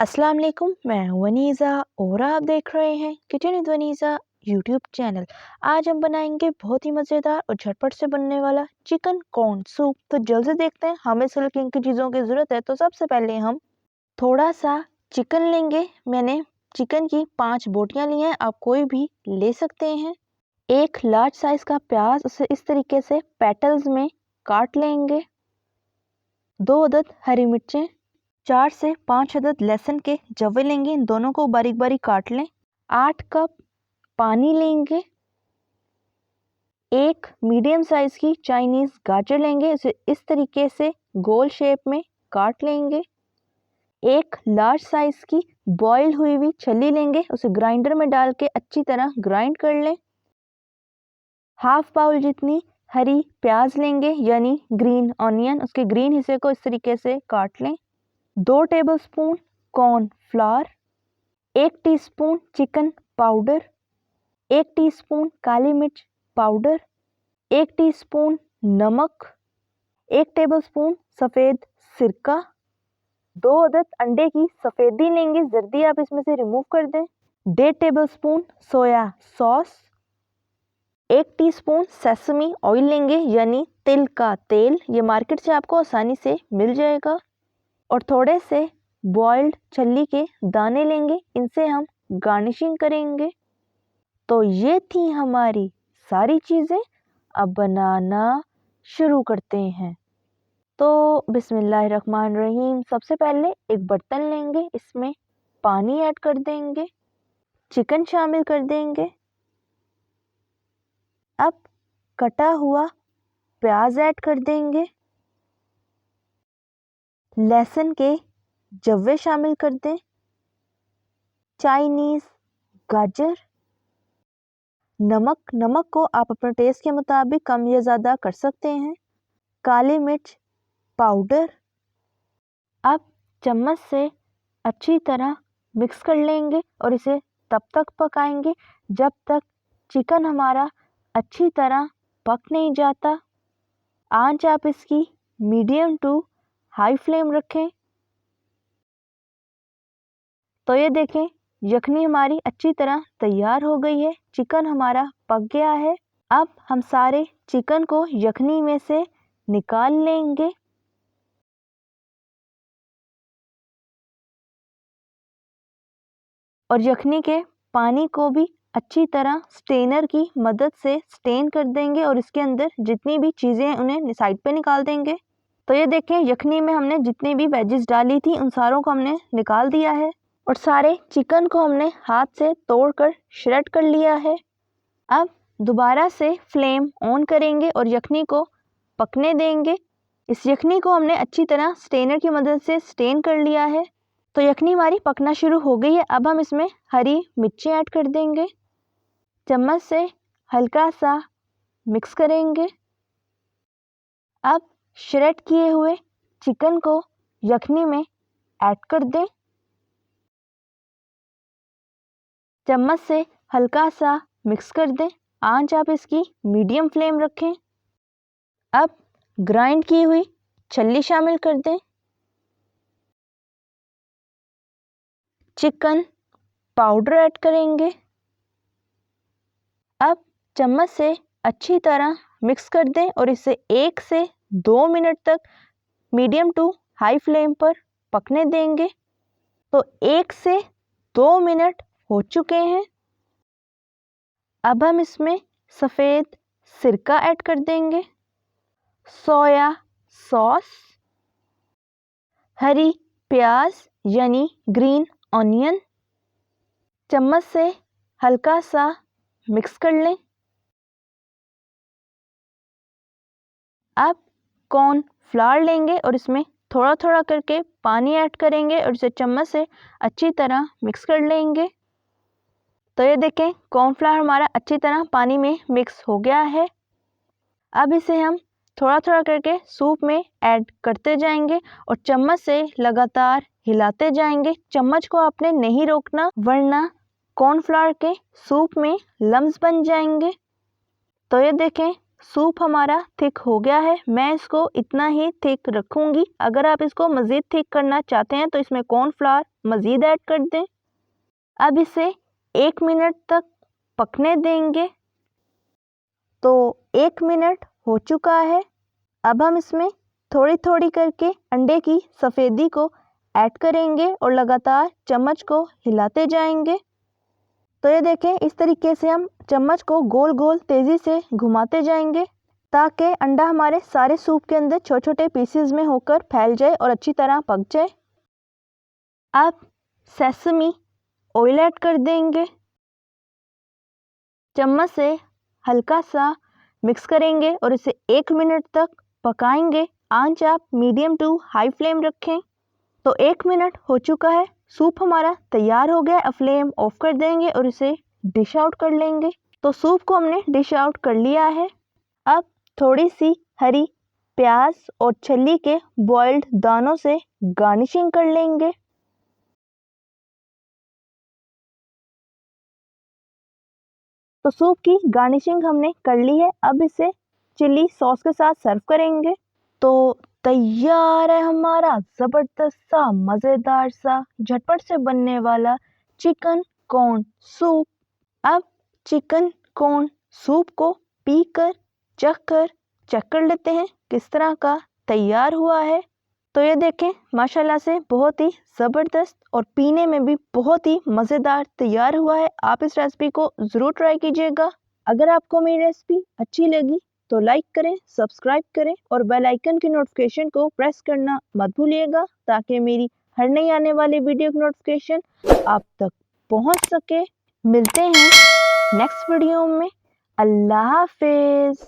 अस्सलाम वालेकुम, मैं हूं वनीज़ा और आप देख रहे हैं kitchen with Vaneeza YouTube channel. आज हम बनाएंगे बहुत ही मज़ेदार और झटपट से बनने वाला चिकन कॉर्न सूप। तो जल्द से देखते हैं हमें सिर्फ किन किन चीज़ों की ज़रूरत है। तो सबसे पहले हम थोड़ा सा चिकन लेंगे। मैंने चिकन की 5 बोटियां ली हैं, आप कोई भी ले सकते हैं। एक लार्ज साइज़ का प्याज, उसे इस तरीके से पेटल्स में काट लेंगे। 2 अदद हरी मिर्चें, 4 से 5 अदद लहसुन के जवे लेंगे, इन दोनों को बारीक बारीक काट लें। 8 कप पानी लेंगे। एक मीडियम साइज की चाइनीज गाजर लेंगे, इसे इस तरीके से गोल शेप में काट लेंगे। एक लार्ज साइज की बॉईल हुई हुई छली लेंगे, उसे ग्राइंडर में डाल के अच्छी तरह ग्राइंड कर लें। हाफ बाउल जितनी हरी प्याज लेंगे यानी ग्रीन ऑनियन, उसके ग्रीन हिस्से को इस तरीके से काट लें। 2 tablespoon cornflour, 1 teaspoon chicken powder, 1 teaspoon काली मिर्च पाउडर, 1 टीस्पून नमक, 1 टेबलस्पून सफ़ेद सिरका, 2 अदद अंडे की सफ़ेदी लेंगे, जर्दी आप इसमें से रिमूव कर दें। 1.5 tablespoon soya sauce, 1 teaspoon sesame oil लेंगे यानी तिल का तेल, ये मार्केट से आपको आसानी से मिल जाएगा। और थोड़े से बॉइल्ड छल्ली के दाने लेंगे, इनसे हम गार्निशिंग करेंगे। तो ये थी हमारी सारी चीज़ें, अब बनाना शुरू करते हैं। तो बिस्मिल्लाहिर्रहमानिर्रहीम, सबसे पहले एक बर्तन लेंगे, इसमें पानी ऐड कर देंगे, चिकन शामिल कर देंगे। अब कटा हुआ प्याज ऐड कर देंगे, लहसुन के जव्वे शामिल कर दें, चाइनीज़ गाजर, नमक को आप अपने टेस्ट के मुताबिक कम या ज़्यादा कर सकते हैं, काली मिर्च पाउडर। अब चम्मच से अच्छी तरह मिक्स कर लेंगे और इसे तब तक पकाएंगे जब तक चिकन हमारा अच्छी तरह पक नहीं जाता। आंच आप इसकी मीडियम टू हाई फ्लेम रखें। तो ये देखें, यखनी हमारी अच्छी तरह तैयार हो गई है, चिकन हमारा पक गया है। अब हम सारे चिकन को यखनी में से निकाल लेंगे। और यखनी के पानी को भी अच्छी तरह स्टेनर की मदद से स्टेन कर देंगे और इसके अंदर जितनी भी चीज़ें हैं उन्हें साइड पे निकाल देंगे। तो ये देखें, यखनी में हमने जितनी भी वेजेस डाली थी उन सारों को हमने निकाल दिया है और सारे चिकन को हमने हाथ से तोड़कर श्रेड कर लिया है। अब दोबारा से फ्लेम ऑन करेंगे और यखनी को पकने देंगे। इस यखनी को हमने अच्छी तरह स्टेनर की मदद से स्टेन कर लिया है। तो यखनी हमारी पकना शुरू हो गई है। अब हम इसमें हरी मिर्ची ऐड कर देंगे, चम्मच से हल्का सा मिक्स करेंगे। अब श्रेड किए हुए चिकन को यखनी में ऐड कर दें, चम्मच से हल्का सा मिक्स कर दें। आंच आप इसकी मीडियम फ्लेम रखें। अब ग्राइंड की हुई छल्ली शामिल कर दें, चिकन पाउडर ऐड करेंगे। अब चम्मच से अच्छी तरह मिक्स कर दें और इसे 1 से 2 मिनट तक मीडियम टू हाई फ्लेम पर पकने देंगे। तो 1 से 2 मिनट हो चुके हैं। अब हम इसमें सफ़ेद सिरका ऐड कर देंगे, सोया सॉस, हरी प्याज यानी ग्रीन ऑनियन, चम्मच से हल्का सा मिक्स कर लें। अब कॉर्नफ्लावर लेंगे और इसमें थोड़ा थोड़ा करके पानी ऐड करेंगे और इसे चम्मच से अच्छी तरह मिक्स कर लेंगे। तो ये देखें, कॉर्नफ्लावर हमारा अच्छी तरह पानी में मिक्स हो गया है। अब इसे हम थोड़ा थोड़ा करके सूप में ऐड करते जाएंगे और चम्मच से लगातार हिलाते जाएंगे। चम्मच को आपने नहीं रोकना वरना कॉर्नफ्लावर के सूप में लम्स बन जाएंगे। तो ये देखें, सूप हमारा थिक हो गया है। मैं इसको इतना ही थिक रखूँगी। अगर आप इसको मज़ीद थिक करना चाहते हैं तो इसमें कॉर्नफ्लावर मज़ीद ऐड कर दें। अब इसे 1 मिनट तक पकने देंगे। तो 1 मिनट हो चुका है। अब हम इसमें थोड़ी थोड़ी करके अंडे की सफ़ेदी को ऐड करेंगे और लगातार चम्मच को हिलाते जाएंगे। तो ये देखें, इस तरीके से हम चम्मच को गोल गोल तेज़ी से घुमाते जाएंगे ताकि अंडा हमारे सारे सूप के अंदर छोटे छोटे पीसेस में होकर फैल जाए और अच्छी तरह पक जाए। अब सेसमी ऑयल ऐड कर देंगे। चम्मच से हल्का सा मिक्स करेंगे और इसे 1 मिनट तक पकाएंगे। आंच आप मीडियम टू हाई फ्लेम रखें। तो 1 मिनट हो चुका है, सूप हमारा तैयार हो गया। अब फ्लेम ऑफ कर देंगे और इसे डिश आउट कर लेंगे। तो सूप को हमने डिश आउट कर लिया है। अब थोड़ी सी हरी प्याज और छल्ली के बॉइल्ड दानों से गार्निशिंग कर लेंगे। तो सूप की गार्निशिंग हमने कर ली है। अब इसे चिली सॉस के साथ सर्व करेंगे। तो तैयार है हमारा ज़बरदस्त सा, मज़ेदार सा, झटपट से बनने वाला चिकन कॉर्न सूप। अब चिकन कॉर्न सूप को पीकर चेक कर लेते हैं किस तरह का तैयार हुआ है। तो ये देखें, माशाल्लाह से बहुत ही ज़बरदस्त और पीने में भी बहुत ही मज़ेदार तैयार हुआ है। आप इस रेसिपी को ज़रूर ट्राई कीजिएगा। अगर आपको मेरी रेसिपी अच्छी लगी तो लाइक करें, सब्सक्राइब करें और बेल आइकन की नोटिफिकेशन को प्रेस करना मत भूलिएगा ताकि मेरी हर नई आने वाली वीडियो की नोटिफिकेशन आप तक पहुंच सके। मिलते हैं नेक्स्ट वीडियो में। अल्लाह हाफिज़।